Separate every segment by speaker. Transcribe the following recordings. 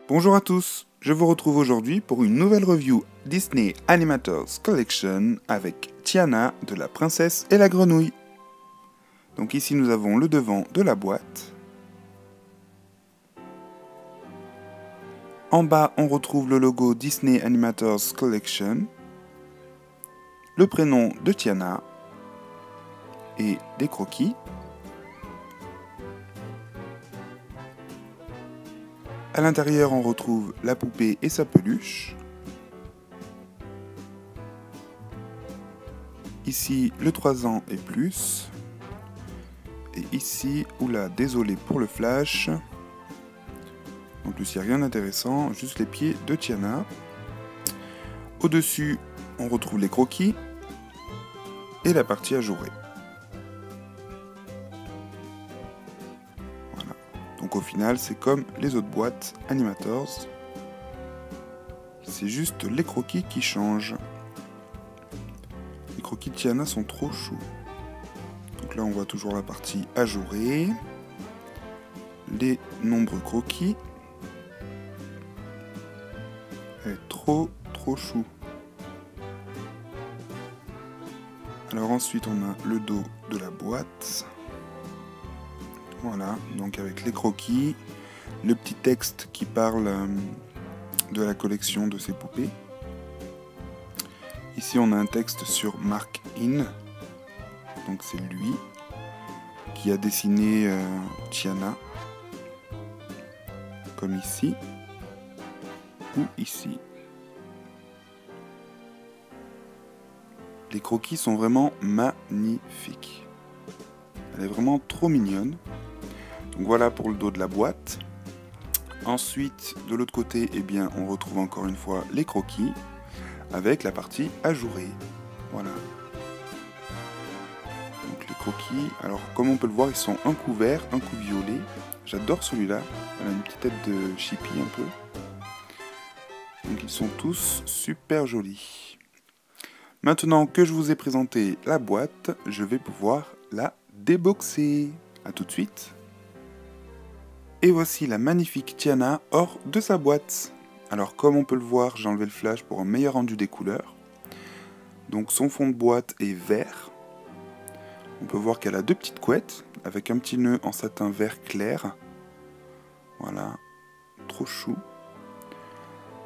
Speaker 1: Bonjour à tous, je vous retrouve aujourd'hui pour une nouvelle review Disney Animators Collection avec Tiana de La Princesse et la Grenouille. Donc ici nous avons le devant de la boîte. En bas on retrouve le logo Disney Animators Collection, le prénom de Tiana et des croquis. À l'intérieur, on retrouve la poupée et sa peluche. Ici, le 3 ans et plus. Et ici, oula, désolé pour le flash. En plus, il n'y a rien d'intéressant, juste les pieds de Tiana. Au-dessus, on retrouve les croquis et la partie ajourée. Donc au final, c'est comme les autres boîtes Animators. C'est juste les croquis qui changent. Les croquis de Tiana sont trop choux. Donc là, on voit toujours la partie ajourée. Les nombreux croquis. Elle est trop chou. Alors ensuite, on a le dos de la boîte. Voilà, donc avec les croquis, le petit texte qui parle de la collection de ces poupées. Ici on a un texte sur Mark In, donc c'est lui qui a dessiné Tiana, comme ici, ou ici. Les croquis sont vraiment magnifiques. Elle est vraiment trop mignonne. Donc voilà pour le dos de la boîte. Ensuite, de l'autre côté, eh bien, on retrouve encore une fois les croquis avec la partie ajourée. Voilà. Donc les croquis, alors comme on peut le voir, ils sont un coup vert, un coup violet. J'adore celui-là. Elle a une petite tête de Chippy un peu. Donc ils sont tous super jolis. Maintenant que je vous ai présenté la boîte, je vais pouvoir la déboxer. A tout de suite. Et voici la magnifique Tiana hors de sa boîte. Alors comme on peut le voir, j'ai enlevé le flash pour un meilleur rendu des couleurs. Donc son fond de boîte est vert. On peut voir qu'elle a deux petites couettes avec un petit nœud en satin vert clair. Voilà, trop chou.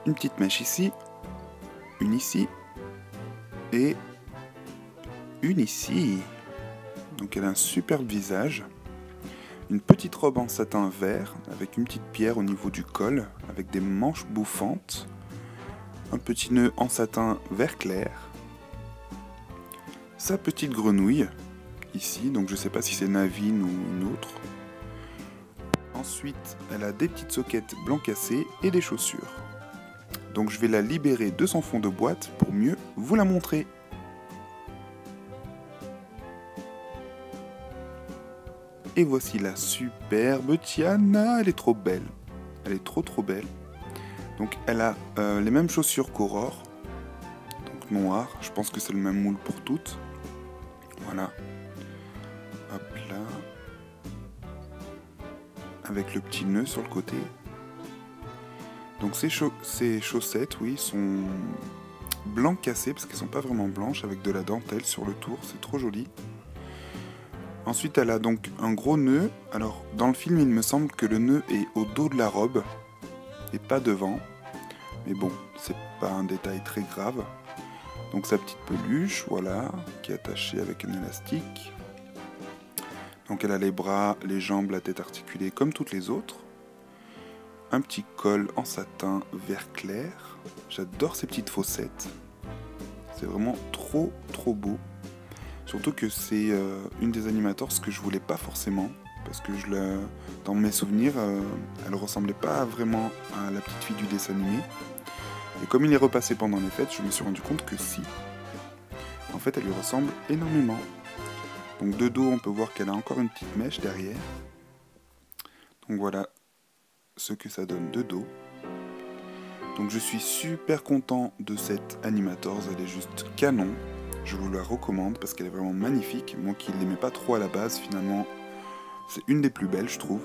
Speaker 1: Une petite mèche ici, une ici et une ici. Donc elle a un superbe visage. Une petite robe en satin vert avec une petite pierre au niveau du col avec des manches bouffantes. Un petit nœud en satin vert clair. Sa petite grenouille ici, donc je ne sais pas si c'est Navine ou une autre. Ensuite, elle a des petites soquettes blanc cassé et des chaussures. Donc je vais la libérer de son fond de boîte pour mieux vous la montrer. Et voici la superbe Tiana, elle est trop belle. Elle est trop belle. Donc elle a les mêmes chaussures qu'Aurore. Donc noir, je pense que c'est le même moule pour toutes. Voilà. Hop là. Avec le petit nœud sur le côté. Donc ces chaussettes, oui, sont blanc cassé parce qu'elles sont pas vraiment blanches avec de la dentelle sur le tour, c'est trop joli. Ensuite, elle a donc un gros nœud. Alors, dans le film, il me semble que le nœud est au dos de la robe et pas devant. Mais bon, c'est pas un détail très grave. Donc, sa petite peluche, voilà, qui est attachée avec un élastique. Donc, elle a les bras, les jambes, la tête articulée comme toutes les autres. Un petit col en satin vert clair. J'adore ces petites fossettes. C'est vraiment trop beau. Surtout que c'est une des Animators que je voulais pas forcément, parce que dans mes souvenirs, elle ressemblait pas vraiment à la petite fille du dessin animé. Et comme il est repassé pendant les fêtes, je me suis rendu compte que si. En fait, elle lui ressemble énormément. Donc de dos, on peut voir qu'elle a encore une petite mèche derrière. Donc voilà ce que ça donne de dos. Donc je suis super content de cette Animators, elle est juste canon. Je vous la recommande parce qu'elle est vraiment magnifique. Moi qui ne l'aimais pas trop à la base, finalement, c'est une des plus belles, je trouve.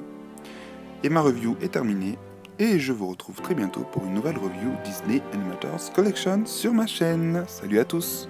Speaker 1: Et ma review est terminée. Et je vous retrouve très bientôt pour une nouvelle review Disney Animators Collection sur ma chaîne. Salut à tous!